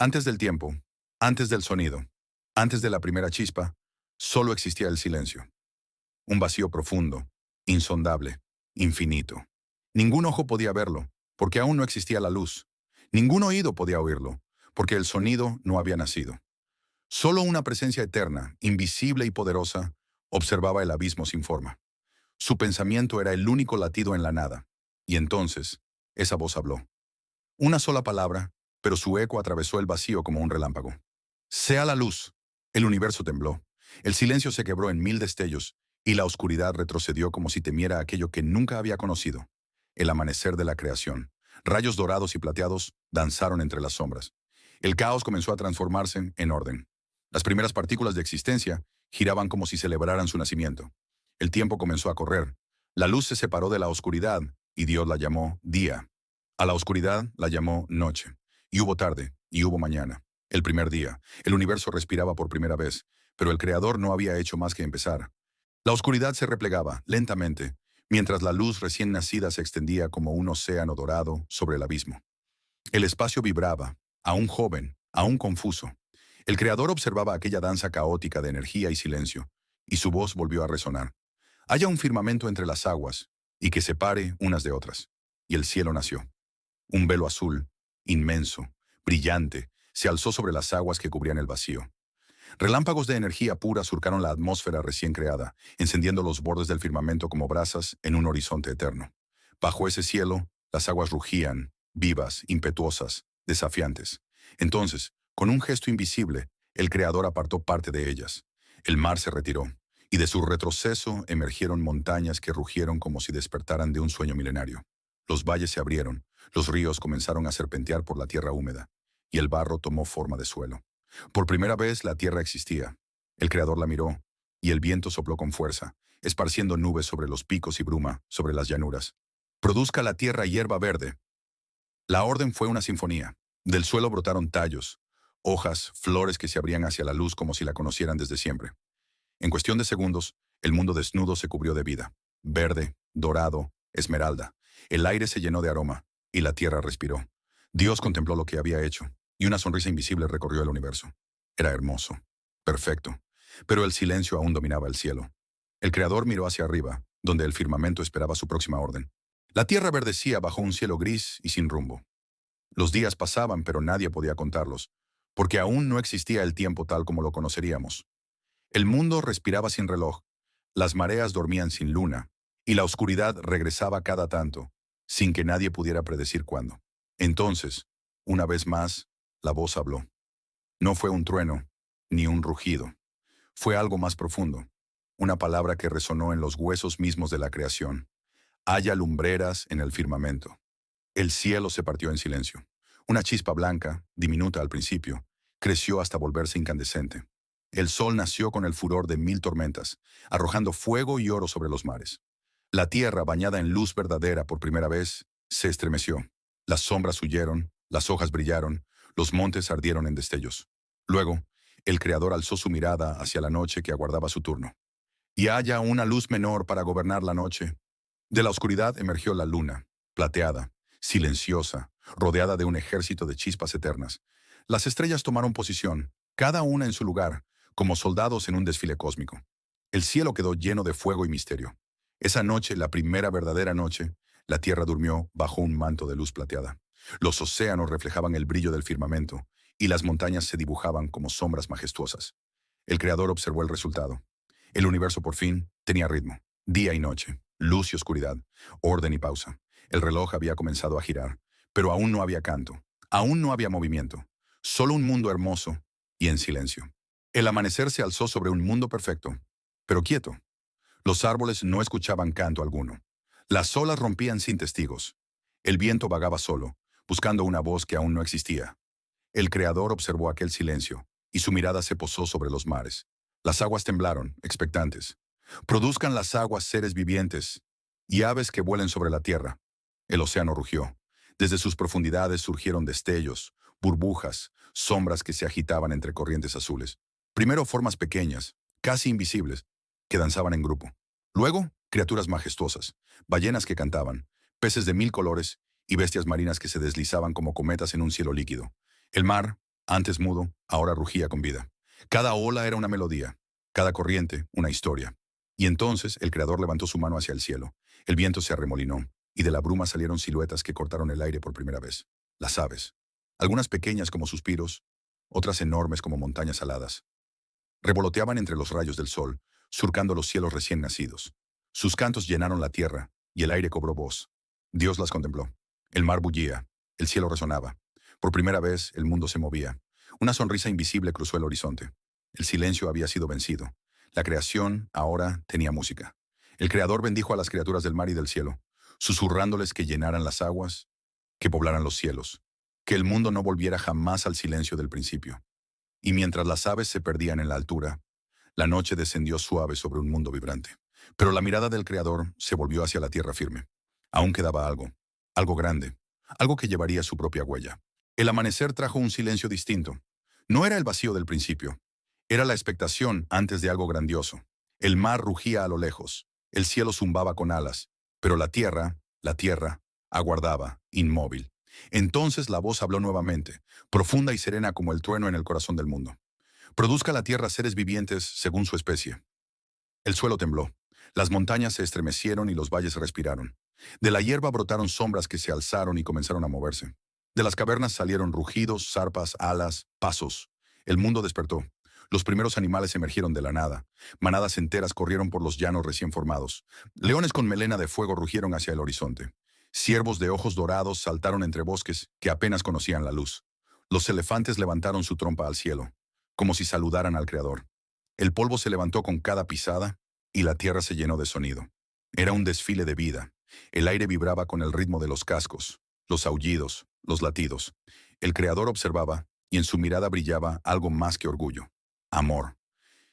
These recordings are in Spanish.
Antes del tiempo, antes del sonido, antes de la primera chispa, solo existía el silencio. Un vacío profundo, insondable, infinito. Ningún ojo podía verlo, porque aún no existía la luz. Ningún oído podía oírlo, porque el sonido no había nacido. Solo una presencia eterna, invisible y poderosa, observaba el abismo sin forma. Su pensamiento era el único latido en la nada. Y entonces, esa voz habló. Una sola palabra, pero su eco atravesó el vacío como un relámpago. Sea la luz. El universo tembló. El silencio se quebró en mil destellos, y la oscuridad retrocedió como si temiera aquello que nunca había conocido. El amanecer de la creación. Rayos dorados y plateados danzaron entre las sombras. El caos comenzó a transformarse en orden. Las primeras partículas de existencia giraban como si celebraran su nacimiento. El tiempo comenzó a correr. La luz se separó de la oscuridad, y Dios la llamó día. A la oscuridad la llamó noche. Y hubo tarde, y hubo mañana. El primer día, el universo respiraba por primera vez, pero el Creador no había hecho más que empezar. La oscuridad se replegaba, lentamente, mientras la luz recién nacida se extendía como un océano dorado sobre el abismo. El espacio vibraba, aún joven, aún confuso. El Creador observaba aquella danza caótica de energía y silencio, y su voz volvió a resonar. Haya un firmamento entre las aguas, y que separe unas de otras. Y el cielo nació. Un velo azul, inmenso, brillante, se alzó sobre las aguas que cubrían el vacío. Relámpagos de energía pura surcaron la atmósfera recién creada, encendiendo los bordes del firmamento como brasas en un horizonte eterno. Bajo ese cielo, las aguas rugían, vivas, impetuosas, desafiantes. Entonces, con un gesto invisible, el Creador apartó parte de ellas. El mar se retiró, y de su retroceso emergieron montañas que rugieron como si despertaran de un sueño milenario. Los valles se abrieron, los ríos comenzaron a serpentear por la tierra húmeda, y el barro tomó forma de suelo. Por primera vez la tierra existía. El Creador la miró, y el viento sopló con fuerza, esparciendo nubes sobre los picos y bruma sobre las llanuras. Produzca la tierra hierba verde. La orden fue una sinfonía. Del suelo brotaron tallos, hojas, flores que se abrían hacia la luz como si la conocieran desde siempre. En cuestión de segundos, el mundo desnudo se cubrió de vida. Verde, dorado, esmeralda. El aire se llenó de aroma, y la tierra respiró. Dios contempló lo que había hecho, y una sonrisa invisible recorrió el universo. Era hermoso, perfecto, pero el silencio aún dominaba el cielo. El Creador miró hacia arriba, donde el firmamento esperaba su próxima orden. La tierra verdecía bajo un cielo gris y sin rumbo. Los días pasaban, pero nadie podía contarlos, porque aún no existía el tiempo tal como lo conoceríamos. El mundo respiraba sin reloj, las mareas dormían sin luna, y la oscuridad regresaba cada tanto, sin que nadie pudiera predecir cuándo. Entonces, una vez más, la voz habló. No fue un trueno, ni un rugido. Fue algo más profundo, una palabra que resonó en los huesos mismos de la creación. Haya lumbreras en el firmamento. El cielo se partió en silencio. Una chispa blanca, diminuta al principio, creció hasta volverse incandescente. El sol nació con el furor de mil tormentas, arrojando fuego y oro sobre los mares. La tierra, bañada en luz verdadera por primera vez, se estremeció. Las sombras huyeron, las hojas brillaron, los montes ardieron en destellos. Luego, el Creador alzó su mirada hacia la noche que aguardaba su turno. Y haya una luz menor para gobernar la noche. De la oscuridad emergió la luna, plateada, silenciosa, rodeada de un ejército de chispas eternas. Las estrellas tomaron posición, cada una en su lugar, como soldados en un desfile cósmico. El cielo quedó lleno de fuego y misterio. Esa noche, la primera verdadera noche, la tierra durmió bajo un manto de luz plateada. Los océanos reflejaban el brillo del firmamento, y las montañas se dibujaban como sombras majestuosas. El Creador observó el resultado. El universo por fin tenía ritmo. Día y noche, luz y oscuridad, orden y pausa. El reloj había comenzado a girar, pero aún no había canto, aún no había movimiento. Solo un mundo hermoso y en silencio. El amanecer se alzó sobre un mundo perfecto, pero quieto. Los árboles no escuchaban canto alguno. Las olas rompían sin testigos. El viento vagaba solo, buscando una voz que aún no existía. El Creador observó aquel silencio, y su mirada se posó sobre los mares. Las aguas temblaron, expectantes. Produzcan las aguas seres vivientes, y aves que vuelen sobre la tierra. El océano rugió. Desde sus profundidades surgieron destellos, burbujas, sombras que se agitaban entre corrientes azules. Primero formas pequeñas, casi invisibles, que danzaban en grupo. Luego, criaturas majestuosas, ballenas que cantaban, peces de mil colores y bestias marinas que se deslizaban como cometas en un cielo líquido. El mar, Antes mudo, ahora rugía con vida. Cada ola era una melodía, cada corriente una historia. Y entonces el Creador levantó su mano hacia el cielo. El viento se arremolinó, y de la bruma salieron siluetas que cortaron el aire por primera vez. Las aves. Algunas pequeñas como suspiros, otras enormes como montañas aladas. Revoloteaban entre los rayos del sol, surcando los cielos recién nacidos. Sus cantos llenaron la tierra, y el aire cobró voz. Dios las contempló. El mar bullía, el cielo resonaba. Por primera vez el mundo se movía. Una sonrisa invisible cruzó el horizonte. El silencio había sido vencido. La creación ahora tenía música. El Creador bendijo a las criaturas del mar y del cielo, susurrándoles que llenaran las aguas, que poblaran los cielos, que el mundo no volviera jamás al silencio del principio. Y mientras las aves se perdían en la altura, la noche descendió suave sobre un mundo vibrante. Pero la mirada del Creador se volvió hacia la tierra firme. Aún quedaba algo, algo grande, algo que llevaría su propia huella. El amanecer trajo un silencio distinto. No era el vacío del principio, era la expectación antes de algo grandioso. El mar rugía a lo lejos, el cielo zumbaba con alas, pero la tierra, aguardaba, inmóvil. Entonces la voz habló nuevamente, profunda y serena como el trueno en el corazón del mundo. Produzca la tierra seres vivientes según su especie. El suelo tembló, las montañas se estremecieron y los valles respiraron. De la hierba brotaron sombras que se alzaron y comenzaron a moverse. De las cavernas salieron rugidos, zarpas, alas, pasos. El mundo despertó. Los primeros animales emergieron de la nada. Manadas enteras corrieron por los llanos recién formados. Leones con melena de fuego rugieron hacia el horizonte. Ciervos de ojos dorados saltaron entre bosques que apenas conocían la luz. Los elefantes levantaron su trompa al cielo, como si saludaran al Creador. El polvo se levantó con cada pisada y la tierra se llenó de sonido. Era un desfile de vida. El aire vibraba con el ritmo de los cascos, los aullidos, los latidos. El Creador observaba y en su mirada brillaba algo más que orgullo. Amor.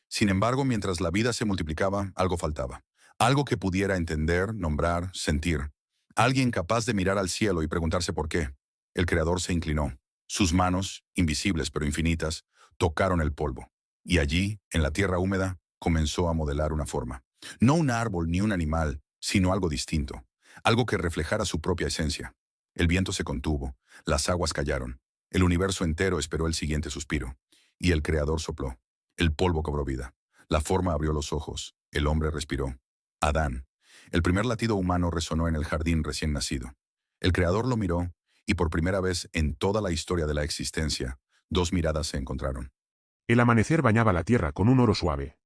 Sin embargo, mientras la vida se multiplicaba, algo faltaba. Algo que pudiera entender, nombrar, sentir. Alguien capaz de mirar al cielo y preguntarse por qué. El Creador se inclinó. Sus manos, invisibles pero infinitas, tocaron el polvo. Y allí, en la tierra húmeda, comenzó a modelar una forma. No un árbol ni un animal, sino algo distinto. Algo que reflejara su propia esencia. El viento se contuvo, las aguas callaron. El universo entero esperó el siguiente suspiro. Y el Creador sopló. El polvo cobró vida. La forma abrió los ojos. El hombre respiró. Adán. El primer latido humano resonó en el jardín recién nacido. El Creador lo miró, y por primera vez en toda la historia de la existencia, dos miradas se encontraron. El amanecer bañaba la tierra con un oro suave.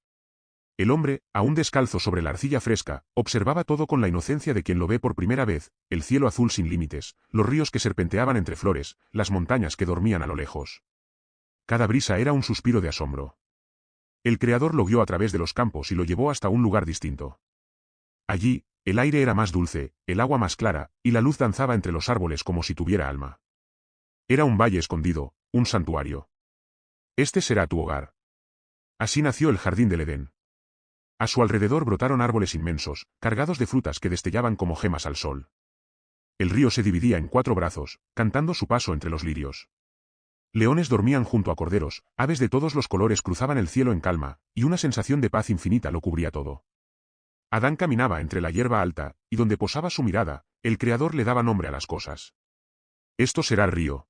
El hombre, aún descalzo sobre la arcilla fresca, observaba todo con la inocencia de quien lo ve por primera vez, el cielo azul sin límites, los ríos que serpenteaban entre flores, las montañas que dormían a lo lejos. Cada brisa era un suspiro de asombro. El Creador lo guió a través de los campos y lo llevó hasta un lugar distinto. Allí, el aire era más dulce, el agua más clara, y la luz danzaba entre los árboles como si tuviera alma. Era un valle escondido, un santuario. Este será tu hogar. Así nació el jardín del Edén. A su alrededor brotaron árboles inmensos, cargados de frutas que destellaban como gemas al sol. El río se dividía en 4 brazos, cantando su paso entre los lirios. Leones dormían junto a corderos, aves de todos los colores cruzaban el cielo en calma, y una sensación de paz infinita lo cubría todo. Adán caminaba entre la hierba alta, y donde posaba su mirada, el Creador le daba nombre a las cosas. Esto será río.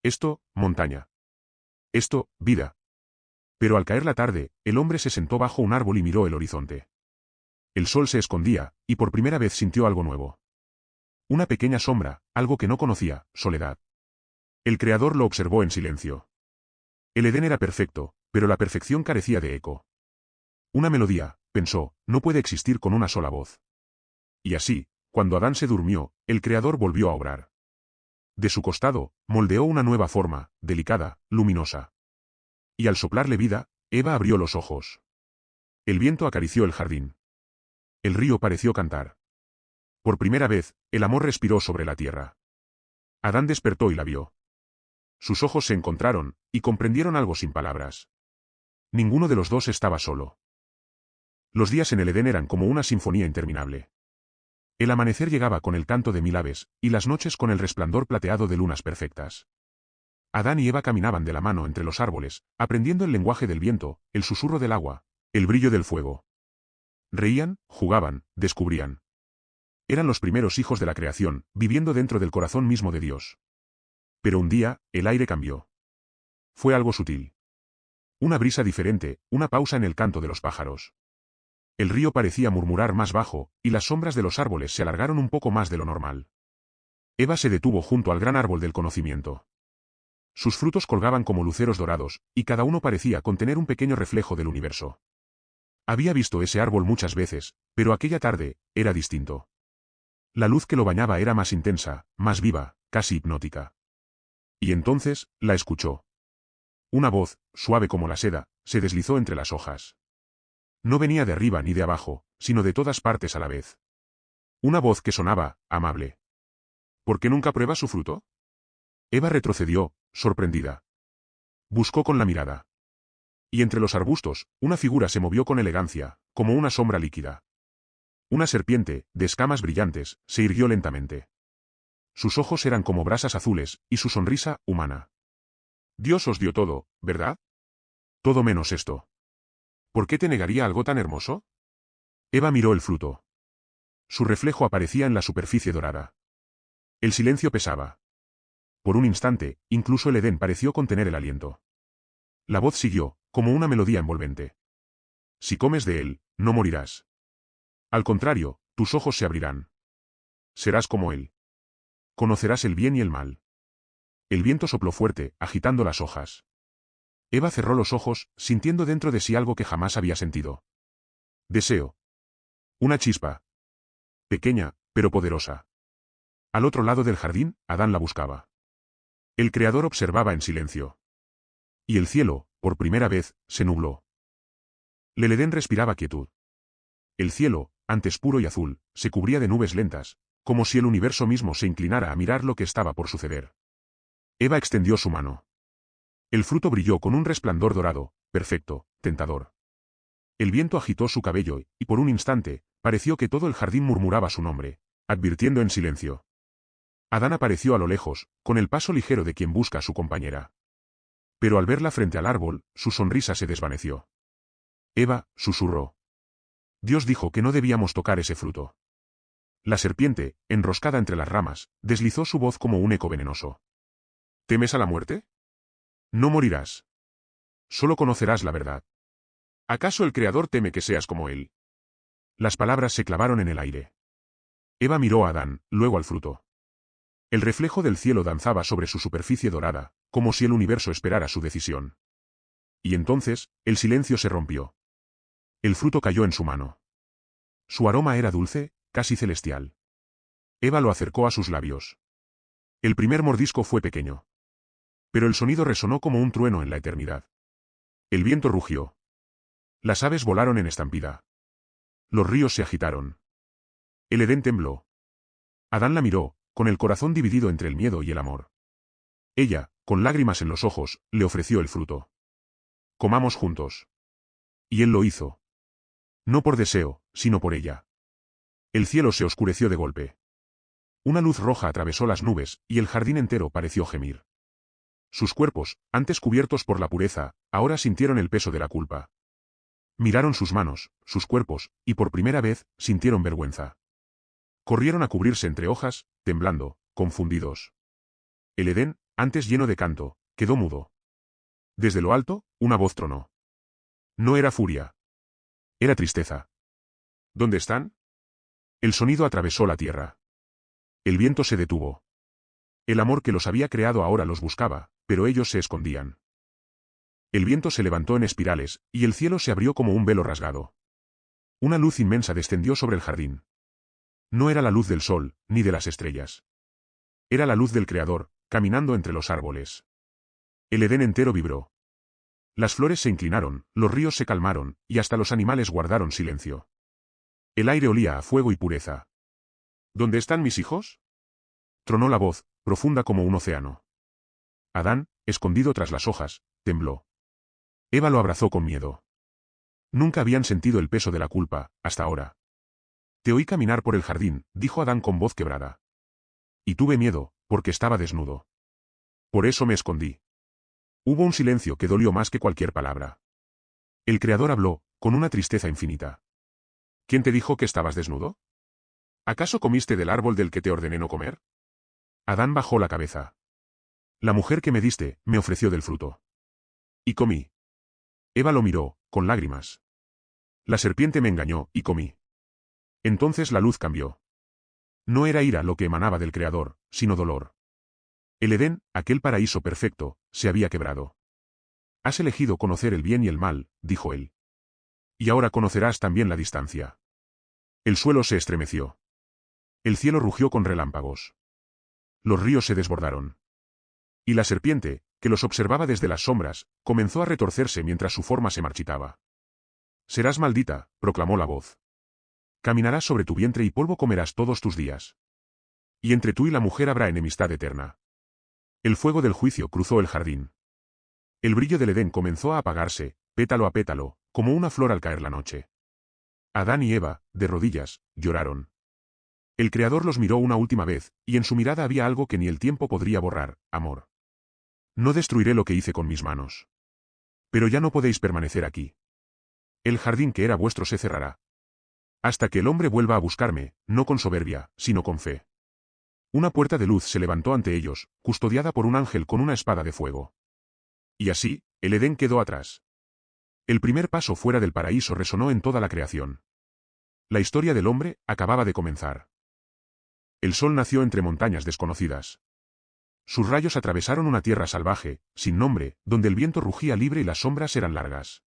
Esto, montaña. Esto, vida. Pero al caer la tarde, el hombre se sentó bajo un árbol y miró el horizonte. El sol se escondía, y por primera vez sintió algo nuevo. Una pequeña sombra, algo que no conocía, soledad. El Creador lo observó en silencio. El Edén era perfecto, pero la perfección carecía de eco. Una melodía, pensó, no puede existir con una sola voz. Y así, cuando Adán se durmió, el Creador volvió a obrar. De su costado, moldeó una nueva forma, delicada, luminosa. Y al soplarle vida, Eva abrió los ojos. El viento acarició el jardín. El río pareció cantar. Por primera vez, el amor respiró sobre la tierra. Adán despertó y la vio. Sus ojos se encontraron, y comprendieron algo sin palabras. Ninguno de los dos estaba solo. Los días en el Edén eran como una sinfonía interminable. El amanecer llegaba con el canto de 1000 aves, y las noches con el resplandor plateado de lunas perfectas. Adán y Eva caminaban de la mano entre los árboles, aprendiendo el lenguaje del viento, el susurro del agua, el brillo del fuego. Reían, jugaban, descubrían. Eran los primeros hijos de la creación, viviendo dentro del corazón mismo de Dios. Pero un día, el aire cambió. Fue algo sutil. Una brisa diferente, una pausa en el canto de los pájaros. El río parecía murmurar más bajo, y las sombras de los árboles se alargaron un poco más de lo normal. Eva se detuvo junto al gran árbol del conocimiento. Sus frutos colgaban como luceros dorados, y cada uno parecía contener un pequeño reflejo del universo. Había visto ese árbol muchas veces, pero aquella tarde, era distinto. La luz que lo bañaba era más intensa, más viva, casi hipnótica. Y entonces, la escuchó. Una voz, suave como la seda, se deslizó entre las hojas. No venía de arriba ni de abajo, sino de todas partes a la vez. Una voz que sonaba, amable. ¿Por qué nunca pruebas su fruto? Eva retrocedió, sorprendida. Buscó con la mirada. Y entre los arbustos, una figura se movió con elegancia, como una sombra líquida. Una serpiente, de escamas brillantes, se irguió lentamente. Sus ojos eran como brasas azules, y su sonrisa, humana. Dios os dio todo, ¿verdad? Todo menos esto. ¿Por qué te negaría algo tan hermoso? Eva miró el fruto. Su reflejo aparecía en la superficie dorada. El silencio pesaba. Por un instante, incluso el Edén pareció contener el aliento. La voz siguió, como una melodía envolvente. Si comes de él, no morirás. Al contrario, tus ojos se abrirán. Serás como él. Conocerás el bien y el mal. El viento sopló fuerte, agitando las hojas. Eva cerró los ojos, sintiendo dentro de sí algo que jamás había sentido. Deseo. Una chispa. Pequeña, pero poderosa. Al otro lado del jardín, Adán la buscaba. El Creador observaba en silencio. Y el cielo, por primera vez, se nubló. El Edén respiraba quietud. El cielo, antes puro y azul, se cubría de nubes lentas, como si el universo mismo se inclinara a mirar lo que estaba por suceder. Eva extendió su mano. El fruto brilló con un resplandor dorado, perfecto, tentador. El viento agitó su cabello y por un instante, pareció que todo el jardín murmuraba su nombre, advirtiendo en silencio. Adán apareció a lo lejos, con el paso ligero de quien busca a su compañera. Pero al verla frente al árbol, su sonrisa se desvaneció. Eva, susurró. Dios dijo que no debíamos tocar ese fruto. La serpiente, enroscada entre las ramas, deslizó su voz como un eco venenoso. ¿Temes a la muerte? No morirás. Solo conocerás la verdad. ¿Acaso el Creador teme que seas como él? Las palabras se clavaron en el aire. Eva miró a Adán, luego al fruto. El reflejo del cielo danzaba sobre su superficie dorada, como si el universo esperara su decisión. Y entonces, el silencio se rompió. El fruto cayó en su mano. Su aroma era dulce, casi celestial. Eva lo acercó a sus labios. El primer mordisco fue pequeño. Pero el sonido resonó como un trueno en la eternidad. El viento rugió. Las aves volaron en estampida. Los ríos se agitaron. El Edén tembló. Adán la miró, con el corazón dividido entre el miedo y el amor. Ella, con lágrimas en los ojos, le ofreció el fruto. Comamos juntos. Y él lo hizo. No por deseo, sino por ella. El cielo se oscureció de golpe. Una luz roja atravesó las nubes, y el jardín entero pareció gemir. Sus cuerpos, antes cubiertos por la pureza, ahora sintieron el peso de la culpa. Miraron sus manos, sus cuerpos, y por primera vez, sintieron vergüenza. Corrieron a cubrirse entre hojas, temblando, confundidos. El Edén, antes lleno de canto, quedó mudo. Desde lo alto, una voz tronó. No era furia. Era tristeza. ¿Dónde están? El sonido atravesó la tierra. El viento se detuvo. El amor que los había creado ahora los buscaba, pero ellos se escondían. El viento se levantó en espirales, y el cielo se abrió como un velo rasgado. Una luz inmensa descendió sobre el jardín. No era la luz del sol, ni de las estrellas. Era la luz del Creador, caminando entre los árboles. El Edén entero vibró. Las flores se inclinaron, los ríos se calmaron, y hasta los animales guardaron silencio. El aire olía a fuego y pureza. ¿Dónde están mis hijos? Tronó la voz, profunda como un océano. Adán, escondido tras las hojas, tembló. Eva lo abrazó con miedo. Nunca habían sentido el peso de la culpa, hasta ahora. Te oí caminar por el jardín, dijo Adán con voz quebrada. Y tuve miedo, porque estaba desnudo. Por eso me escondí. Hubo un silencio que dolió más que cualquier palabra. El Creador habló, con una tristeza infinita. ¿Quién te dijo que estabas desnudo? ¿Acaso comiste del árbol del que te ordené no comer? Adán bajó la cabeza. La mujer que me diste, me ofreció del fruto. Y comí. Eva lo miró, con lágrimas. La serpiente me engañó, y comí. Entonces la luz cambió. No era ira lo que emanaba del Creador, sino dolor. El Edén, aquel paraíso perfecto, se había quebrado. Has elegido conocer el bien y el mal, dijo él. Y ahora conocerás también la distancia. El suelo se estremeció. El cielo rugió con relámpagos. Los ríos se desbordaron. Y la serpiente, que los observaba desde las sombras, comenzó a retorcerse mientras su forma se marchitaba. Serás maldita, proclamó la voz. Caminarás sobre tu vientre y polvo comerás todos tus días. Y entre tú y la mujer habrá enemistad eterna. El fuego del juicio cruzó el jardín. El brillo del Edén comenzó a apagarse, pétalo a pétalo, como una flor al caer la noche. Adán y Eva, de rodillas, lloraron. El Creador los miró una última vez, y en su mirada había algo que ni el tiempo podría borrar: amor. No destruiré lo que hice con mis manos. Pero ya no podéis permanecer aquí. El jardín que era vuestro se cerrará. Hasta que el hombre vuelva a buscarme, no con soberbia, sino con fe. Una puerta de luz se levantó ante ellos, custodiada por un ángel con una espada de fuego. Y así, el Edén quedó atrás. El primer paso fuera del paraíso resonó en toda la creación. La historia del hombre acababa de comenzar. El sol nació entre montañas desconocidas. Sus rayos atravesaron una tierra salvaje, sin nombre, donde el viento rugía libre y las sombras eran largas.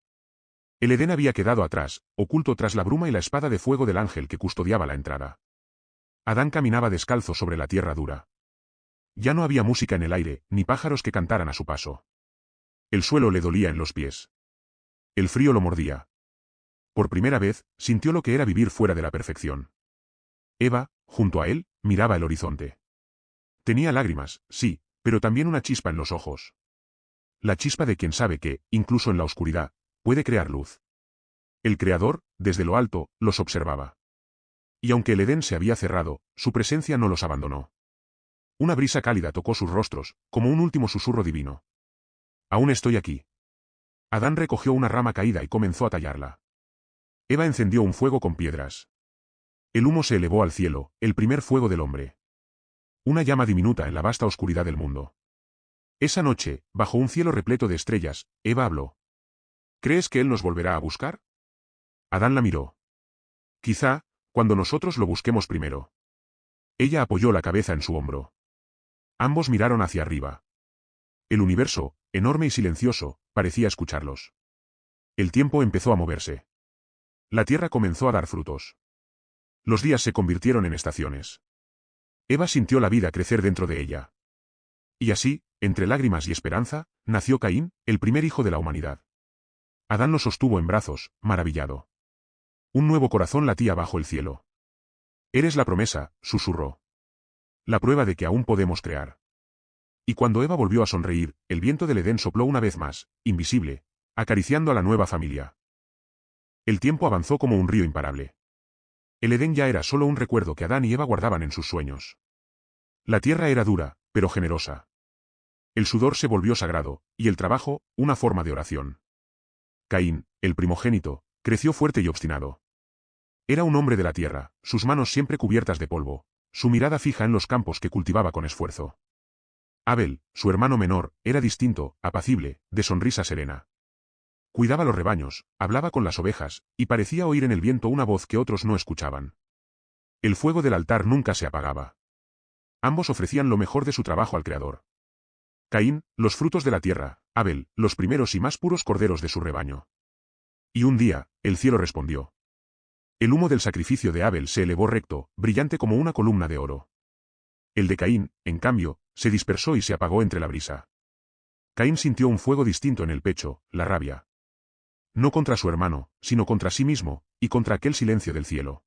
El Edén había quedado atrás, oculto tras la bruma y la espada de fuego del ángel que custodiaba la entrada. Adán caminaba descalzo sobre la tierra dura. Ya no había música en el aire, ni pájaros que cantaran a su paso. El suelo le dolía en los pies. El frío lo mordía. Por primera vez, sintió lo que era vivir fuera de la perfección. Eva, junto a él, miraba el horizonte. Tenía lágrimas, sí, pero también una chispa en los ojos. La chispa de quien sabe que, incluso en la oscuridad, puede crear luz. El Creador, desde lo alto, los observaba. Y aunque el Edén se había cerrado, su presencia no los abandonó. Una brisa cálida tocó sus rostros, como un último susurro divino. Aún estoy aquí. Adán recogió una rama caída y comenzó a tallarla. Eva encendió un fuego con piedras. El humo se elevó al cielo, el primer fuego del hombre. Una llama diminuta en la vasta oscuridad del mundo. Esa noche, bajo un cielo repleto de estrellas, Eva habló. ¿Crees que él nos volverá a buscar? Adán la miró. Quizá, cuando nosotros lo busquemos primero. Ella apoyó la cabeza en su hombro. Ambos miraron hacia arriba. El universo, enorme y silencioso, parecía escucharlos. El tiempo empezó a moverse. La tierra comenzó a dar frutos. Los días se convirtieron en estaciones. Eva sintió la vida crecer dentro de ella. Y así, entre lágrimas y esperanza, nació Caín, el primer hijo de la humanidad. Adán lo sostuvo en brazos, maravillado. Un nuevo corazón latía bajo el cielo. Eres la promesa, susurró. La prueba de que aún podemos crear. Y cuando Eva volvió a sonreír, el viento del Edén sopló una vez más, invisible, acariciando a la nueva familia. El tiempo avanzó como un río imparable. El Edén ya era solo un recuerdo que Adán y Eva guardaban en sus sueños. La tierra era dura, pero generosa. El sudor se volvió sagrado, y el trabajo, una forma de oración. Caín, el primogénito, creció fuerte y obstinado. Era un hombre de la tierra, sus manos siempre cubiertas de polvo, su mirada fija en los campos que cultivaba con esfuerzo. Abel, su hermano menor, era distinto, apacible, de sonrisa serena. Cuidaba los rebaños, hablaba con las ovejas, y parecía oír en el viento una voz que otros no escuchaban. El fuego del altar nunca se apagaba. Ambos ofrecían lo mejor de su trabajo al Creador. Caín, los frutos de la tierra; Abel, los primeros y más puros corderos de su rebaño. Y un día, el cielo respondió. El humo del sacrificio de Abel se elevó recto, brillante como una columna de oro. El de Caín, en cambio, se dispersó y se apagó entre la brisa. Caín sintió un fuego distinto en el pecho, la rabia. No contra su hermano, sino contra sí mismo, y contra aquel silencio del cielo.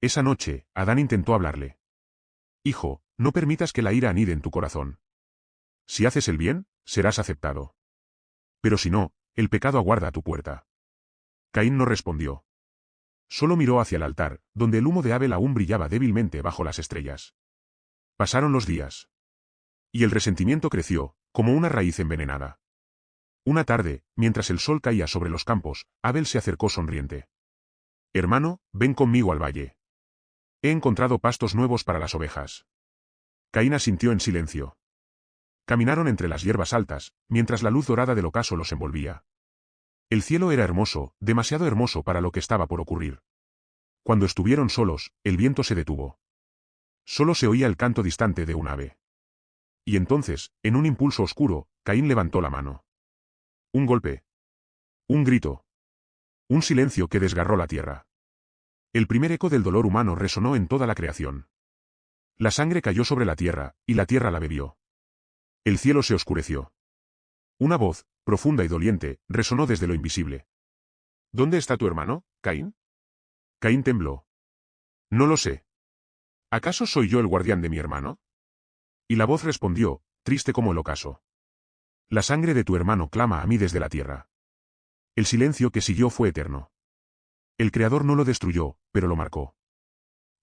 Esa noche, Adán intentó hablarle. Hijo, no permitas que la ira anide en tu corazón. Si haces el bien, serás aceptado. Pero si no, el pecado aguarda a tu puerta. Caín no respondió. Solo miró hacia el altar, donde el humo de Abel aún brillaba débilmente bajo las estrellas. Pasaron los días. Y el resentimiento creció, como una raíz envenenada. Una tarde, mientras el sol caía sobre los campos, Abel se acercó sonriente. Hermano, ven conmigo al valle. He encontrado pastos nuevos para las ovejas. Caín asintió en silencio. Caminaron entre las hierbas altas, mientras la luz dorada del ocaso los envolvía. El cielo era hermoso, demasiado hermoso para lo que estaba por ocurrir. Cuando estuvieron solos, el viento se detuvo. Solo se oía el canto distante de un ave. Y entonces, en un impulso oscuro, Caín levantó la mano. Un golpe. Un grito. Un silencio que desgarró la tierra. El primer eco del dolor humano resonó en toda la creación. La sangre cayó sobre la tierra, y la tierra la bebió. El cielo se oscureció. Una voz, profunda y doliente, resonó desde lo invisible. ¿Dónde está tu hermano, Caín? Caín tembló. No lo sé. ¿Acaso soy yo el guardián de mi hermano? Y la voz respondió, triste como el ocaso. La sangre de tu hermano clama a mí desde la tierra. El silencio que siguió fue eterno. El Creador no lo destruyó, pero lo marcó.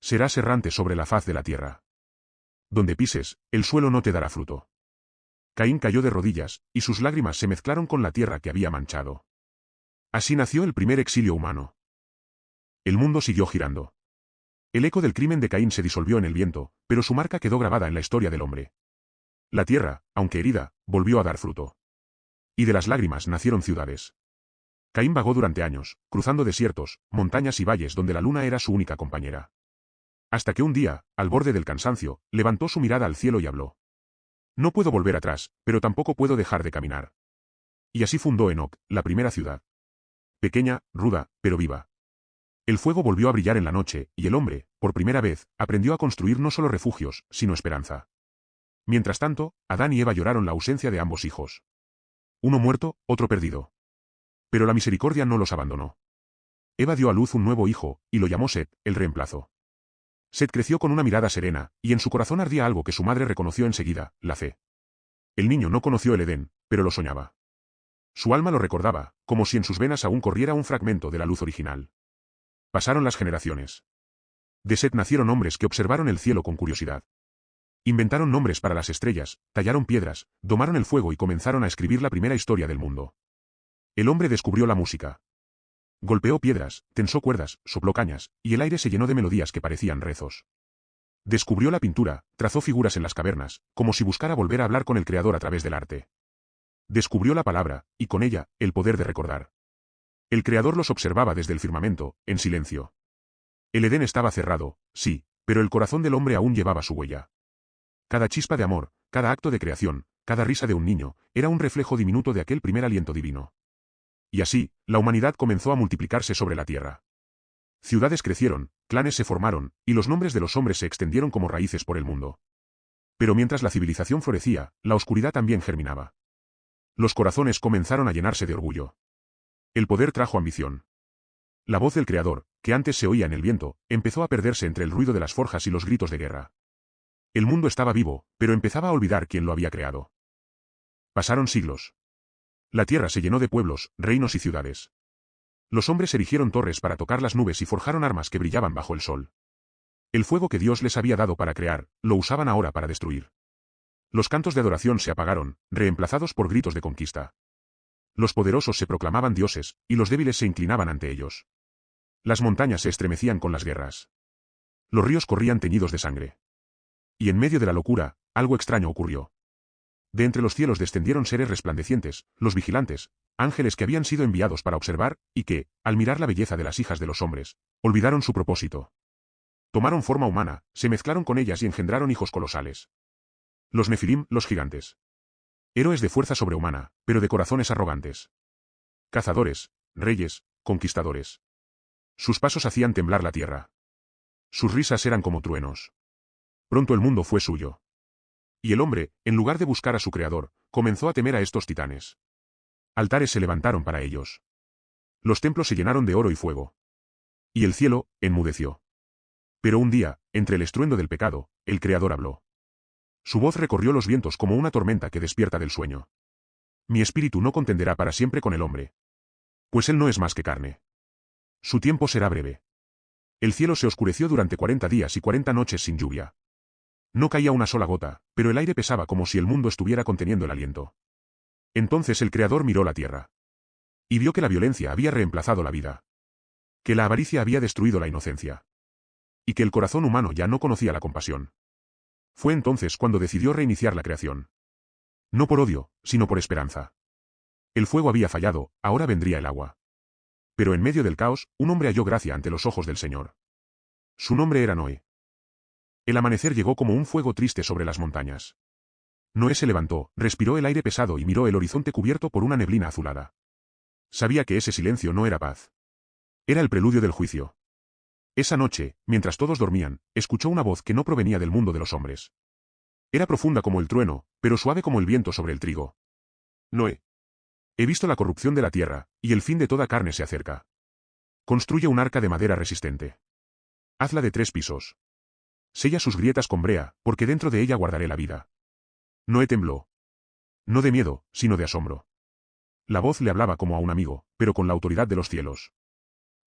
Serás errante sobre la faz de la tierra. Donde pises, el suelo no te dará fruto. Caín cayó de rodillas, y sus lágrimas se mezclaron con la tierra que había manchado. Así nació el primer exilio humano. El mundo siguió girando. El eco del crimen de Caín se disolvió en el viento, pero su marca quedó grabada en la historia del hombre. La tierra, aunque herida, volvió a dar fruto. Y de las lágrimas nacieron ciudades. Caín vagó durante años, cruzando desiertos, montañas y valles donde la luna era su única compañera. Hasta que un día, al borde del cansancio, levantó su mirada al cielo y habló. No puedo volver atrás, pero tampoco puedo dejar de caminar. Y así fundó Enoc, la primera ciudad. Pequeña, ruda, pero viva. El fuego volvió a brillar en la noche, y el hombre, por primera vez, aprendió a construir no solo refugios, sino esperanza. Mientras tanto, Adán y Eva lloraron la ausencia de ambos hijos. Uno muerto, otro perdido. Pero la misericordia no los abandonó. Eva dio a luz un nuevo hijo, y lo llamó Set, el reemplazo. Set creció con una mirada serena, y en su corazón ardía algo que su madre reconoció enseguida, la fe. El niño no conoció el Edén, pero lo soñaba. Su alma lo recordaba, como si en sus venas aún corriera un fragmento de la luz original. Pasaron las generaciones. De Set nacieron hombres que observaron el cielo con curiosidad. Inventaron nombres para las estrellas, tallaron piedras, domaron el fuego y comenzaron a escribir la primera historia del mundo. El hombre descubrió la música. Golpeó piedras, tensó cuerdas, sopló cañas, y el aire se llenó de melodías que parecían rezos. Descubrió la pintura, trazó figuras en las cavernas, como si buscara volver a hablar con el Creador a través del arte. Descubrió la palabra, y con ella, el poder de recordar. El Creador los observaba desde el firmamento, en silencio. El Edén estaba cerrado, sí, pero el corazón del hombre aún llevaba su huella. Cada chispa de amor, cada acto de creación, cada risa de un niño, era un reflejo diminuto de aquel primer aliento divino. Y así, la humanidad comenzó a multiplicarse sobre la tierra. Ciudades crecieron, clanes se formaron, y los nombres de los hombres se extendieron como raíces por el mundo. Pero mientras la civilización florecía, la oscuridad también germinaba. Los corazones comenzaron a llenarse de orgullo. El poder trajo ambición. La voz del Creador, que antes se oía en el viento, empezó a perderse entre el ruido de las forjas y los gritos de guerra. El mundo estaba vivo, pero empezaba a olvidar quién lo había creado. Pasaron siglos. La tierra se llenó de pueblos, reinos y ciudades. Los hombres erigieron torres para tocar las nubes y forjaron armas que brillaban bajo el sol. El fuego que Dios les había dado para crear, lo usaban ahora para destruir. Los cantos de adoración se apagaron, reemplazados por gritos de conquista. Los poderosos se proclamaban dioses, y los débiles se inclinaban ante ellos. Las montañas se estremecían con las guerras. Los ríos corrían teñidos de sangre. Y en medio de la locura, algo extraño ocurrió. De entre los cielos descendieron seres resplandecientes, los vigilantes, ángeles que habían sido enviados para observar, y que, al mirar la belleza de las hijas de los hombres, olvidaron su propósito. Tomaron forma humana, se mezclaron con ellas y engendraron hijos colosales. Los Nefilim, los gigantes. Héroes de fuerza sobrehumana, pero de corazones arrogantes. Cazadores, reyes, conquistadores. Sus pasos hacían temblar la tierra. Sus risas eran como truenos. Pronto el mundo fue suyo. Y el hombre, en lugar de buscar a su creador, comenzó a temer a estos titanes. Altares se levantaron para ellos. Los templos se llenaron de oro y fuego. Y el cielo, enmudeció. Pero un día, entre el estruendo del pecado, el Creador habló. Su voz recorrió los vientos como una tormenta que despierta del sueño. Mi espíritu no contenderá para siempre con el hombre. Pues él no es más que carne. Su tiempo será breve. El cielo se oscureció durante 40 días y 40 noches sin lluvia. No caía una sola gota, pero el aire pesaba como si el mundo estuviera conteniendo el aliento. Entonces el Creador miró la tierra. Y vio que la violencia había reemplazado la vida. Que la avaricia había destruido la inocencia. Y que el corazón humano ya no conocía la compasión. Fue entonces cuando decidió reiniciar la creación. No por odio, sino por esperanza. El fuego había fallado, ahora vendría el agua. Pero en medio del caos, un hombre halló gracia ante los ojos del Señor. Su nombre era Noé. El amanecer llegó como un fuego triste sobre las montañas. Noé se levantó, respiró el aire pesado y miró el horizonte cubierto por una neblina azulada. Sabía que ese silencio no era paz. Era el preludio del juicio. Esa noche, mientras todos dormían, escuchó una voz que no provenía del mundo de los hombres. Era profunda como el trueno, pero suave como el viento sobre el trigo. Noé. He visto la corrupción de la tierra, y el fin de toda carne se acerca. Construye un arca de madera resistente. Hazla de 3 pisos. Sella sus grietas con brea, porque dentro de ella guardaré la vida. Noé tembló. No de miedo, sino de asombro. La voz le hablaba como a un amigo, pero con la autoridad de los cielos.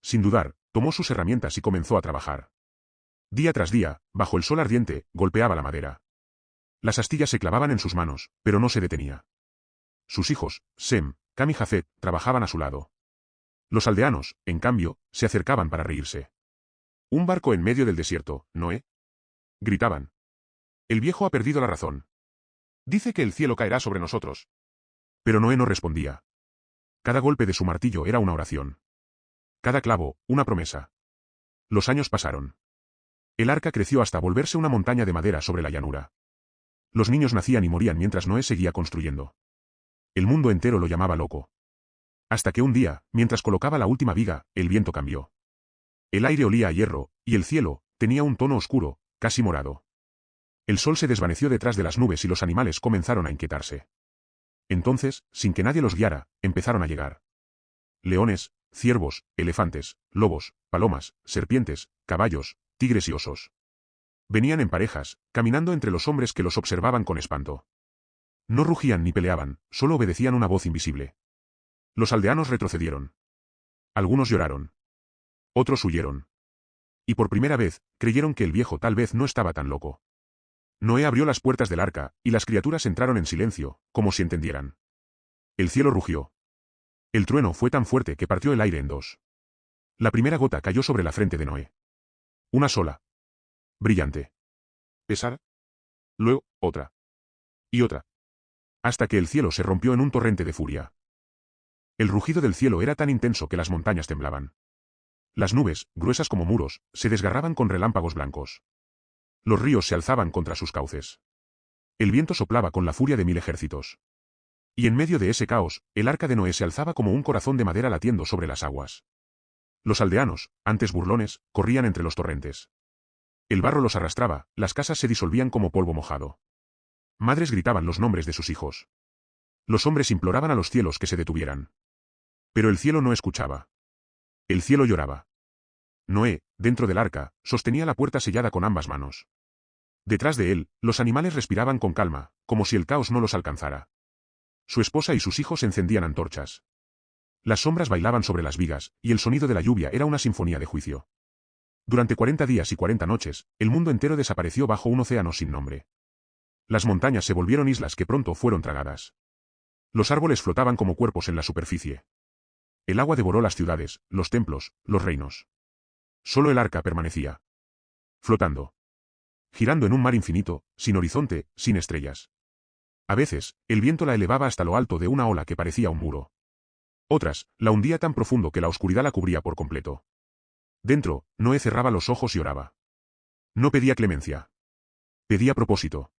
Sin dudar, tomó sus herramientas y comenzó a trabajar. Día tras día, bajo el sol ardiente, golpeaba la madera. Las astillas se clavaban en sus manos, pero no se detenía. Sus hijos, Sem, Cam y Jafet, trabajaban a su lado. Los aldeanos, en cambio, se acercaban para reírse. Un barco en medio del desierto, ¿Noé? Gritaban. El viejo ha perdido la razón. Dice que el cielo caerá sobre nosotros. Pero Noé no respondía. Cada golpe de su martillo era una oración. Cada clavo, una promesa. Los años pasaron. El arca creció hasta volverse una montaña de madera sobre la llanura. Los niños nacían y morían mientras Noé seguía construyendo. El mundo entero lo llamaba loco. Hasta que un día, mientras colocaba la última viga, el viento cambió. El aire olía a hierro, y el cielo tenía un tono oscuro, casi morado. El sol se desvaneció detrás de las nubes y los animales comenzaron a inquietarse. Entonces, sin que nadie los guiara, empezaron a llegar. Leones, ciervos, elefantes, lobos, palomas, serpientes, caballos, tigres y osos. Venían en parejas, caminando entre los hombres que los observaban con espanto. No rugían ni peleaban, solo obedecían una voz invisible. Los aldeanos retrocedieron. Algunos lloraron. Otros huyeron. Y por primera vez, creyeron que el viejo tal vez no estaba tan loco. Noé abrió las puertas del arca, y las criaturas entraron en silencio, como si entendieran. El cielo rugió. El trueno fue tan fuerte que partió el aire en 2. La primera gota cayó sobre la frente de Noé. Una sola. Brillante. Pesar. Luego, otra. Y otra. Hasta que el cielo se rompió en un torrente de furia. El rugido del cielo era tan intenso que las montañas temblaban. Las nubes, gruesas como muros, se desgarraban con relámpagos blancos. Los ríos se alzaban contra sus cauces. El viento soplaba con la furia de 1000 ejércitos. Y en medio de ese caos, el arca de Noé se alzaba como un corazón de madera latiendo sobre las aguas. Los aldeanos, antes burlones, corrían entre los torrentes. El barro los arrastraba, las casas se disolvían como polvo mojado. Madres gritaban los nombres de sus hijos. Los hombres imploraban a los cielos que se detuvieran. Pero el cielo no escuchaba. El cielo lloraba. Noé, dentro del arca, sostenía la puerta sellada con ambas manos. Detrás de él, los animales respiraban con calma, como si el caos no los alcanzara. Su esposa y sus hijos encendían antorchas. Las sombras bailaban sobre las vigas, y el sonido de la lluvia era una sinfonía de juicio. Durante 40 días y 40 noches, el mundo entero desapareció bajo un océano sin nombre. Las montañas se volvieron islas que pronto fueron tragadas. Los árboles flotaban como cuerpos en la superficie. El agua devoró las ciudades, los templos, los reinos. Solo el arca permanecía. Flotando. Girando en un mar infinito, sin horizonte, sin estrellas. A veces, el viento la elevaba hasta lo alto de una ola que parecía un muro. Otras, la hundía tan profundo que la oscuridad la cubría por completo. Dentro, Noé cerraba los ojos y oraba. No pedía clemencia. Pedía propósito.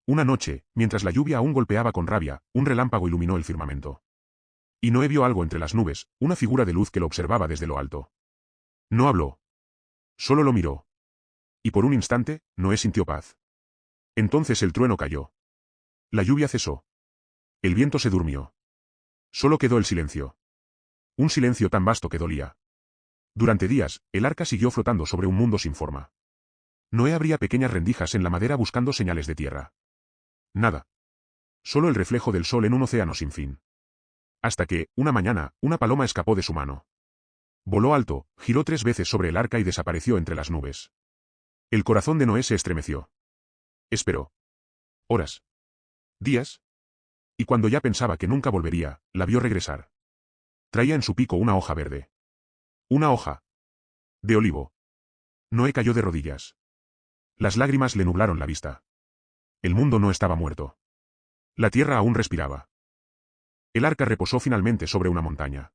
Una noche, mientras la lluvia aún golpeaba con rabia, un relámpago iluminó el firmamento. Y Noé vio algo entre las nubes, una figura de luz que lo observaba desde lo alto. No habló. Solo lo miró. Y por un instante, Noé sintió paz. Entonces el trueno cayó. La lluvia cesó. El viento se durmió. Solo quedó el silencio. Un silencio tan vasto que dolía. Durante días, el arca siguió flotando sobre un mundo sin forma. Noé abría pequeñas rendijas en la madera buscando señales de tierra. Nada. Solo el reflejo del sol en un océano sin fin. Hasta que, una mañana, una paloma escapó de su mano. Voló alto, giró 3 veces sobre el arca y desapareció entre las nubes. El corazón de Noé se estremeció. Esperó. Horas. Días. Y cuando ya pensaba que nunca volvería, la vio regresar. Traía en su pico una hoja verde. Una hoja. De olivo. Noé cayó de rodillas. Las lágrimas le nublaron la vista. El mundo no estaba muerto. La tierra aún respiraba. El arca reposó finalmente sobre una montaña.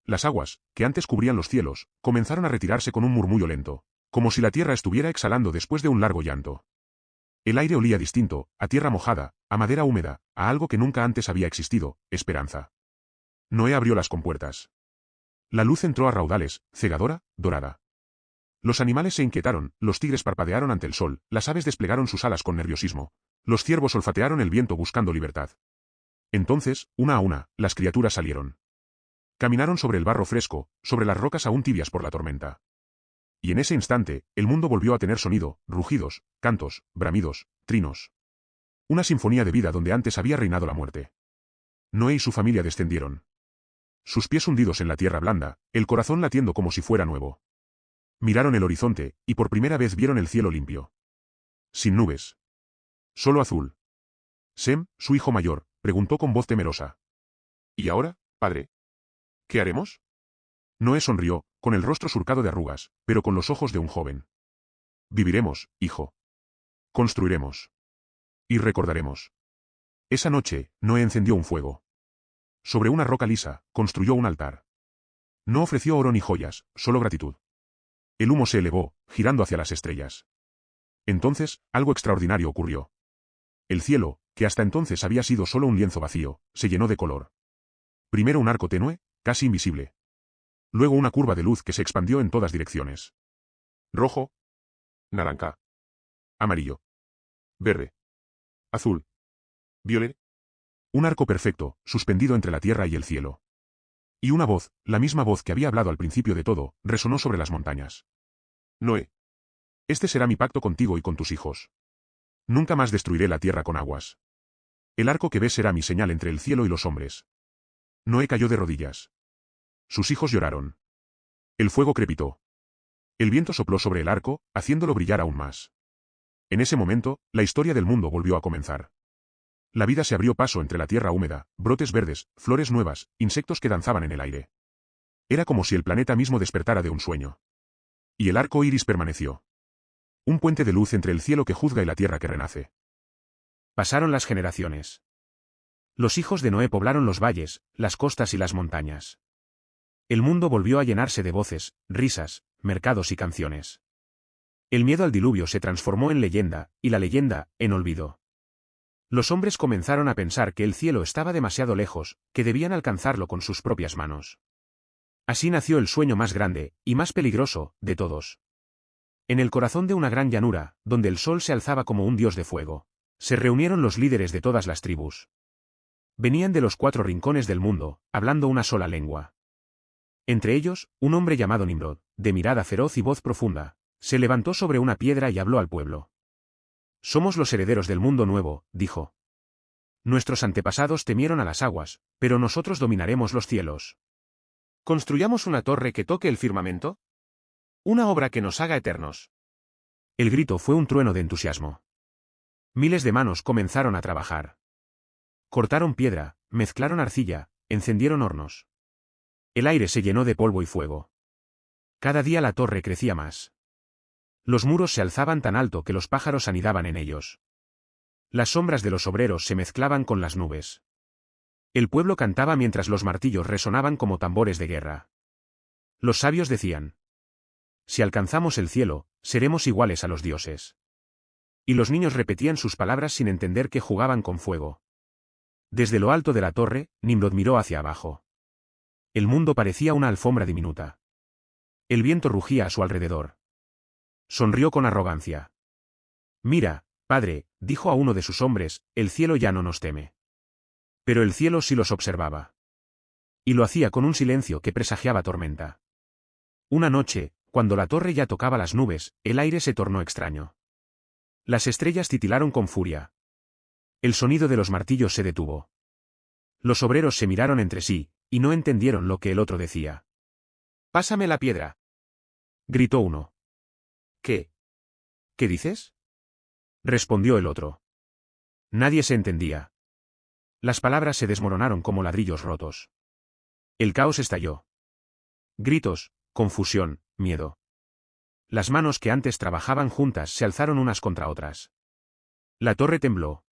Las aguas, que antes cubrían los cielos, comenzaron a retirarse con un murmullo lento, como si la tierra estuviera exhalando después de un largo llanto. El aire olía distinto, a tierra mojada, a madera húmeda, a algo que nunca antes había existido, esperanza. Noé abrió las compuertas. La luz entró a raudales, cegadora, dorada. Los animales se inquietaron, los tigres parpadearon ante el sol, las aves desplegaron sus alas con nerviosismo, los ciervos olfatearon el viento buscando libertad. Entonces, una a una, las criaturas salieron. Caminaron sobre el barro fresco, sobre las rocas aún tibias por la tormenta. Y en ese instante, el mundo volvió a tener sonido, rugidos, cantos, bramidos, trinos. Una sinfonía de vida donde antes había reinado la muerte. Noé y su familia descendieron. Sus pies hundidos en la tierra blanda, el corazón latiendo como si fuera nuevo. Miraron el horizonte, y por primera vez vieron el cielo limpio. Sin nubes. Solo azul. Sem, su hijo mayor, preguntó con voz temerosa. ¿Y ahora, padre? ¿Qué haremos? Noé sonrió, con el rostro surcado de arrugas, pero con los ojos de un joven. Viviremos, hijo. Construiremos. Y recordaremos. Esa noche, Noé encendió un fuego. Sobre una roca lisa, construyó un altar. No ofreció oro ni joyas, solo gratitud. El humo se elevó, girando hacia las estrellas. Entonces, algo extraordinario ocurrió. El cielo, que hasta entonces había sido solo un lienzo vacío, se llenó de color. Primero un arco tenue, casi invisible. Luego una curva de luz que se expandió en todas direcciones. Rojo. Naranja. Amarillo. Verde. Azul. Violet. Un arco perfecto, suspendido entre la tierra y el cielo. Y una voz, la misma voz que había hablado al principio de todo, resonó sobre las montañas. Noé. Este será mi pacto contigo y con tus hijos. Nunca más destruiré la tierra con aguas. El arco que ves será mi señal entre el cielo y los hombres. Noé cayó de rodillas. Sus hijos lloraron. El fuego crepitó. El viento sopló sobre el arco, haciéndolo brillar aún más. En ese momento, la historia del mundo volvió a comenzar. La vida se abrió paso entre la tierra húmeda, brotes verdes, flores nuevas, insectos que danzaban en el aire. Era como si el planeta mismo despertara de un sueño. Y el arco iris permaneció. Un puente de luz entre el cielo que juzga y la tierra que renace. Pasaron las generaciones. Los hijos de Noé poblaron los valles, las costas y las montañas. El mundo volvió a llenarse de voces, risas, mercados y canciones. El miedo al diluvio se transformó en leyenda, y la leyenda, en olvido. Los hombres comenzaron a pensar que el cielo estaba demasiado lejos, que debían alcanzarlo con sus propias manos. Así nació el sueño más grande, y más peligroso, de todos. En el corazón de una gran llanura, donde el sol se alzaba como un dios de fuego, se reunieron los líderes de todas las tribus. Venían de los 4 rincones del mundo, hablando una sola lengua. Entre ellos, un hombre llamado Nimrod, de mirada feroz y voz profunda, se levantó sobre una piedra y habló al pueblo. Somos los herederos del mundo nuevo, dijo. Nuestros antepasados temieron a las aguas, pero nosotros dominaremos los cielos. ¿Construyamos una torre que toque el firmamento? Una obra que nos haga eternos. El grito fue un trueno de entusiasmo. Miles de manos comenzaron a trabajar. Cortaron piedra, mezclaron arcilla, encendieron hornos. El aire se llenó de polvo y fuego. Cada día la torre crecía más. Los muros se alzaban tan alto que los pájaros anidaban en ellos. Las sombras de los obreros se mezclaban con las nubes. El pueblo cantaba mientras los martillos resonaban como tambores de guerra. Los sabios decían: si alcanzamos el cielo, seremos iguales a los dioses. Y los niños repetían sus palabras sin entender que jugaban con fuego. Desde lo alto de la torre, Nimrod miró hacia abajo. El mundo parecía una alfombra diminuta. El viento rugía a su alrededor. Sonrió con arrogancia. Mira, padre, dijo a uno de sus hombres, el cielo ya no nos teme. Pero el cielo sí los observaba. Y lo hacía con un silencio que presagiaba tormenta. Una noche, cuando la torre ya tocaba las nubes, el aire se tornó extraño. Las estrellas titilaron con furia. El sonido de los martillos se detuvo. Los obreros se miraron entre sí, y no entendieron lo que el otro decía. «Pásame la piedra», gritó uno. «¿Qué? ¿Qué dices?», respondió el otro. Nadie se entendía. Las palabras se desmoronaron como ladrillos rotos. El caos estalló. Gritos, confusión, miedo. Las manos que antes trabajaban juntas se alzaron unas contra otras. La torre tembló.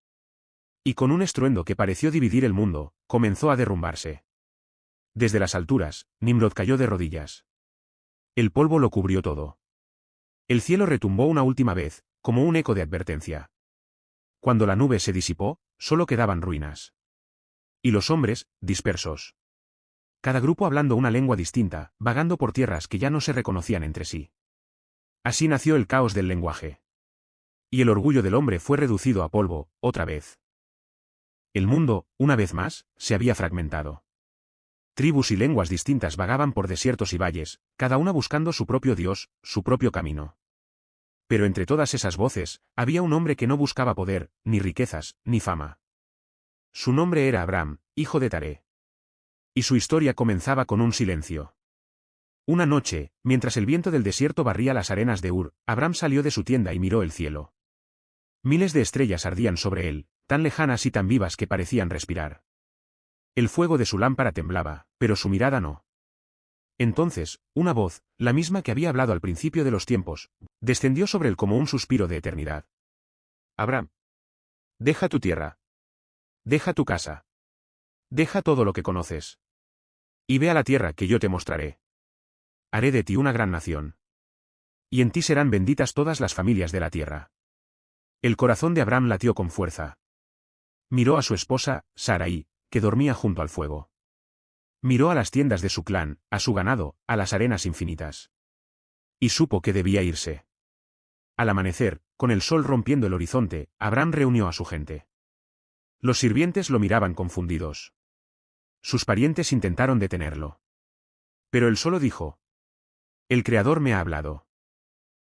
Y con un estruendo que pareció dividir el mundo, comenzó a derrumbarse. Desde las alturas, Nimrod cayó de rodillas. El polvo lo cubrió todo. El cielo retumbó una última vez, como un eco de advertencia. Cuando la nube se disipó, solo quedaban ruinas. Y los hombres, dispersos. Cada grupo hablando una lengua distinta, vagando por tierras que ya no se reconocían entre sí. Así nació el caos del lenguaje. Y el orgullo del hombre fue reducido a polvo, otra vez. El mundo, una vez más, se había fragmentado. Tribus y lenguas distintas vagaban por desiertos y valles, cada una buscando su propio Dios, su propio camino. Pero entre todas esas voces, había un hombre que no buscaba poder, ni riquezas, ni fama. Su nombre era Abram, hijo de Taré. Y su historia comenzaba con un silencio. Una noche, mientras el viento del desierto barría las arenas de Ur, Abram salió de su tienda y miró el cielo. Miles de estrellas ardían sobre él, tan lejanas y tan vivas que parecían respirar. El fuego de su lámpara temblaba, pero su mirada no. Entonces, una voz, la misma que había hablado al principio de los tiempos, descendió sobre él como un suspiro de eternidad. Abram, deja tu tierra. Deja tu casa. Deja todo lo que conoces. Y ve a la tierra que yo te mostraré. Haré de ti una gran nación. Y en ti serán benditas todas las familias de la tierra. El corazón de Abram latió con fuerza. Miró a su esposa, Sarai, que dormía junto al fuego. Miró a las tiendas de su clan, a su ganado, a las arenas infinitas. Y supo que debía irse. Al amanecer, con el sol rompiendo el horizonte, Abram reunió a su gente. Los sirvientes lo miraban confundidos. Sus parientes intentaron detenerlo. Pero él solo dijo: El Creador me ha hablado.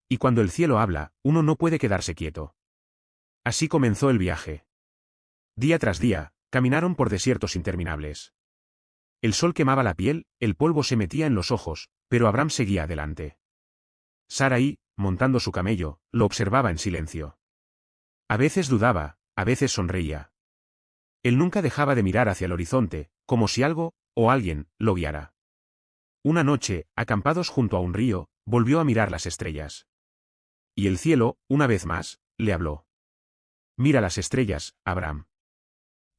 Y cuando el cielo habla, uno no puede quedarse quieto. Así comenzó el viaje. Día tras día, caminaron por desiertos interminables. El sol quemaba la piel, el polvo se metía en los ojos, pero Abram seguía adelante. Sarai, montando su camello, lo observaba en silencio. A veces dudaba, a veces sonreía. Él nunca dejaba de mirar hacia el horizonte, como si algo, o alguien, lo guiara. Una noche, acampados junto a un río, volvió a mirar las estrellas. Y el cielo, una vez más, le habló. Mira las estrellas, Abram.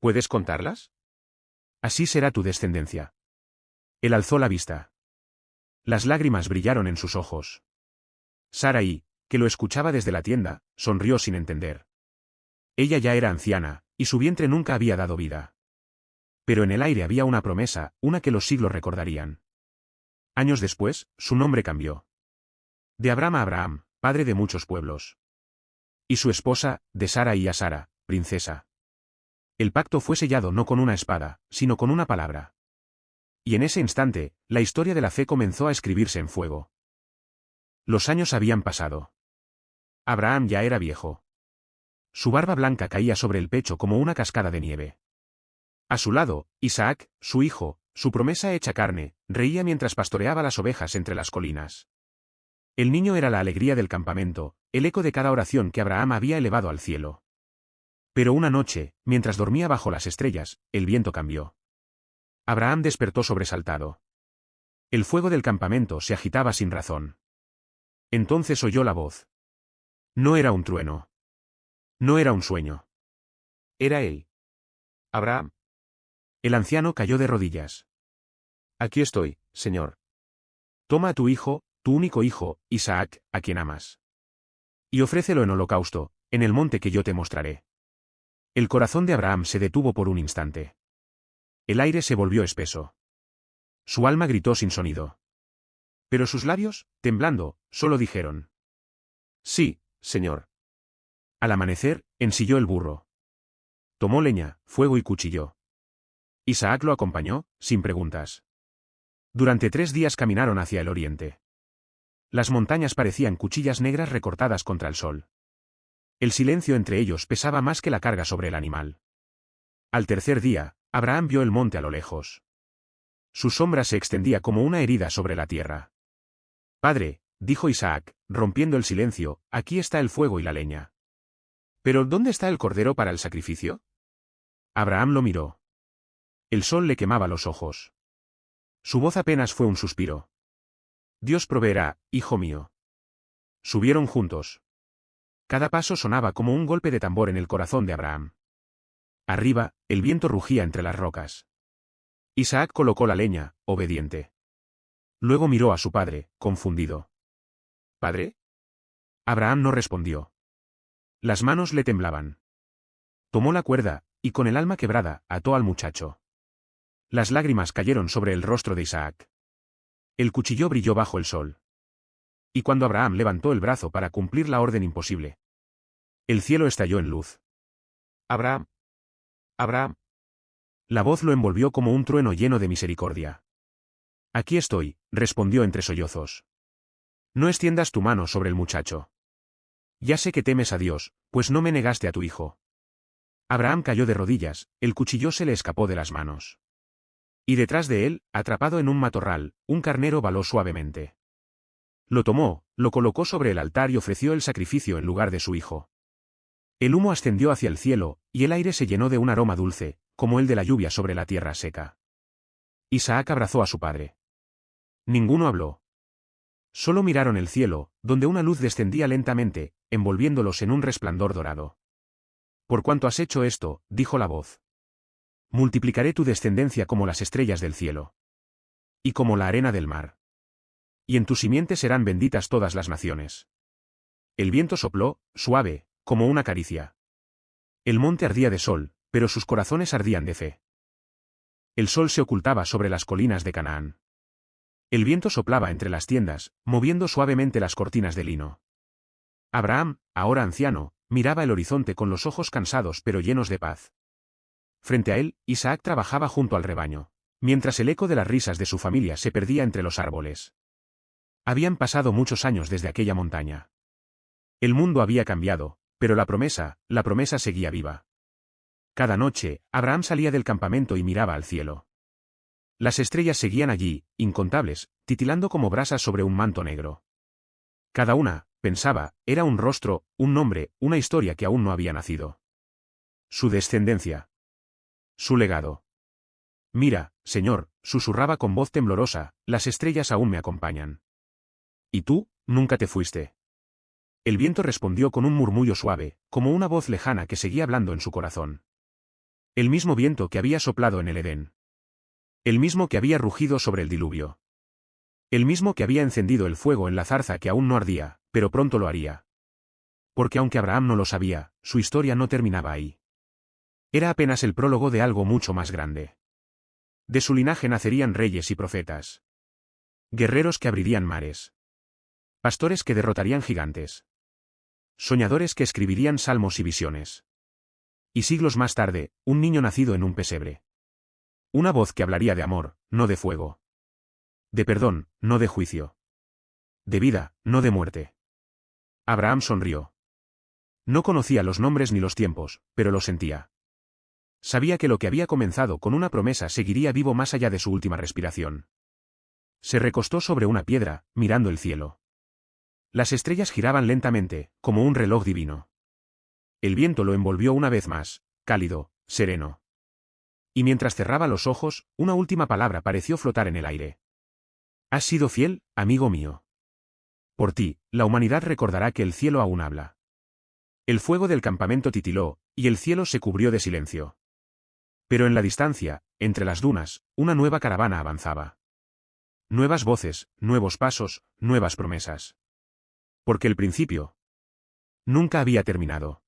¿Puedes contarlas? Así será tu descendencia. Él alzó la vista. Las lágrimas brillaron en sus ojos. Sarai, que lo escuchaba desde la tienda, sonrió sin entender. Ella ya era anciana, y su vientre nunca había dado vida. Pero en el aire había una promesa, una que los siglos recordarían. Años después, su nombre cambió. De Abram a Abraham, padre de muchos pueblos. Y su esposa, de Sarai a Sara, princesa. El pacto fue sellado no con una espada, sino con una palabra. Y en ese instante, la historia de la fe comenzó a escribirse en fuego. Los años habían pasado. Abraham ya era viejo. Su barba blanca caía sobre el pecho como una cascada de nieve. A su lado, Isaac, su hijo, su promesa hecha carne, reía mientras pastoreaba las ovejas entre las colinas. El niño era la alegría del campamento, el eco de cada oración que Abraham había elevado al cielo. Pero una noche, mientras dormía bajo las estrellas, el viento cambió. Abraham despertó sobresaltado. El fuego del campamento se agitaba sin razón. Entonces oyó la voz. No era un trueno. No era un sueño. Era él. Abraham. El anciano cayó de rodillas. Aquí estoy, Señor. Toma a tu hijo, tu único hijo, Isaac, a quien amas. Y ofrécelo en holocausto, en el monte que yo te mostraré. El corazón de Abraham se detuvo por un instante. El aire se volvió espeso. Su alma gritó sin sonido. Pero sus labios, temblando, solo dijeron: Sí, Señor. Al amanecer, ensilló el burro. Tomó leña, fuego y cuchillo. Isaac lo acompañó, sin preguntas. Durante 3 días caminaron hacia el oriente. Las montañas parecían cuchillas negras recortadas contra el sol. El silencio entre ellos pesaba más que la carga sobre el animal. Al tercer día, Abraham vio el monte a lo lejos. Su sombra se extendía como una herida sobre la tierra. Padre, dijo Isaac, rompiendo el silencio, aquí está el fuego y la leña. ¿Pero dónde está el cordero para el sacrificio? Abraham lo miró. El sol le quemaba los ojos. Su voz apenas fue un suspiro. Dios proveerá, hijo mío. Subieron juntos. Cada paso sonaba como un golpe de tambor en el corazón de Abraham. Arriba, el viento rugía entre las rocas. Isaac colocó la leña, obediente. Luego miró a su padre, confundido. ¿Padre? Abraham no respondió. Las manos le temblaban. Tomó la cuerda, y con el alma quebrada, ató al muchacho. Las lágrimas cayeron sobre el rostro de Isaac. El cuchillo brilló bajo el sol. Y cuando Abraham levantó el brazo para cumplir la orden imposible, el cielo estalló en luz. Abraham. Abraham. La voz lo envolvió como un trueno lleno de misericordia. Aquí estoy, respondió entre sollozos. No extiendas tu mano sobre el muchacho. Ya sé que temes a Dios, pues no me negaste a tu hijo. Abraham cayó de rodillas, el cuchillo se le escapó de las manos. Y detrás de él, atrapado en un matorral, un carnero baló suavemente. Lo tomó, lo colocó sobre el altar y ofreció el sacrificio en lugar de su hijo. El humo ascendió hacia el cielo, y el aire se llenó de un aroma dulce, como el de la lluvia sobre la tierra seca. Isaac abrazó a su padre. Ninguno habló. Solo miraron el cielo, donde una luz descendía lentamente, envolviéndolos en un resplandor dorado. Por cuanto has hecho esto, dijo la voz. Multiplicaré tu descendencia como las estrellas del cielo. Y como la arena del mar. Y en tu simiente serán benditas todas las naciones. El viento sopló, suave, como una caricia. El monte ardía de sol, pero sus corazones ardían de fe. El sol se ocultaba sobre las colinas de Canaán. El viento soplaba entre las tiendas, moviendo suavemente las cortinas de lino. Abraham, ahora anciano, miraba el horizonte con los ojos cansados pero llenos de paz. Frente a él, Isaac trabajaba junto al rebaño, mientras el eco de las risas de su familia se perdía entre los árboles. Habían pasado muchos años desde aquella montaña. El mundo había cambiado, pero la promesa seguía viva. Cada noche, Abraham salía del campamento y miraba al cielo. Las estrellas seguían allí, incontables, titilando como brasas sobre un manto negro. Cada una, pensaba, era un rostro, un nombre, una historia que aún no había nacido. Su descendencia. Su legado. Mira, Señor, susurraba con voz temblorosa, las estrellas aún me acompañan. ¿Y tú, nunca te fuiste? El viento respondió con un murmullo suave, como una voz lejana que seguía hablando en su corazón. El mismo viento que había soplado en el Edén. El mismo que había rugido sobre el diluvio. El mismo que había encendido el fuego en la zarza que aún no ardía, pero pronto lo haría. Porque aunque Abraham no lo sabía, su historia no terminaba ahí. Era apenas el prólogo de algo mucho más grande. De su linaje nacerían reyes y profetas. Guerreros que abrirían mares. Pastores que derrotarían gigantes. Soñadores que escribirían salmos y visiones. Y siglos más tarde, un niño nacido en un pesebre. Una voz que hablaría de amor, no de fuego. De perdón, no de juicio. De vida, no de muerte. Abraham sonrió. No conocía los nombres ni los tiempos, pero lo sentía. Sabía que lo que había comenzado con una promesa seguiría vivo más allá de su última respiración. Se recostó sobre una piedra, mirando el cielo. Las estrellas giraban lentamente, como un reloj divino. El viento lo envolvió una vez más, cálido, sereno. Y mientras cerraba los ojos, una última palabra pareció flotar en el aire. Has sido fiel, amigo mío. Por ti, la humanidad recordará que el cielo aún habla. El fuego del campamento titiló, y el cielo se cubrió de silencio. Pero en la distancia, entre las dunas, una nueva caravana avanzaba. Nuevas voces, nuevos pasos, nuevas promesas. Porque el principio nunca había terminado.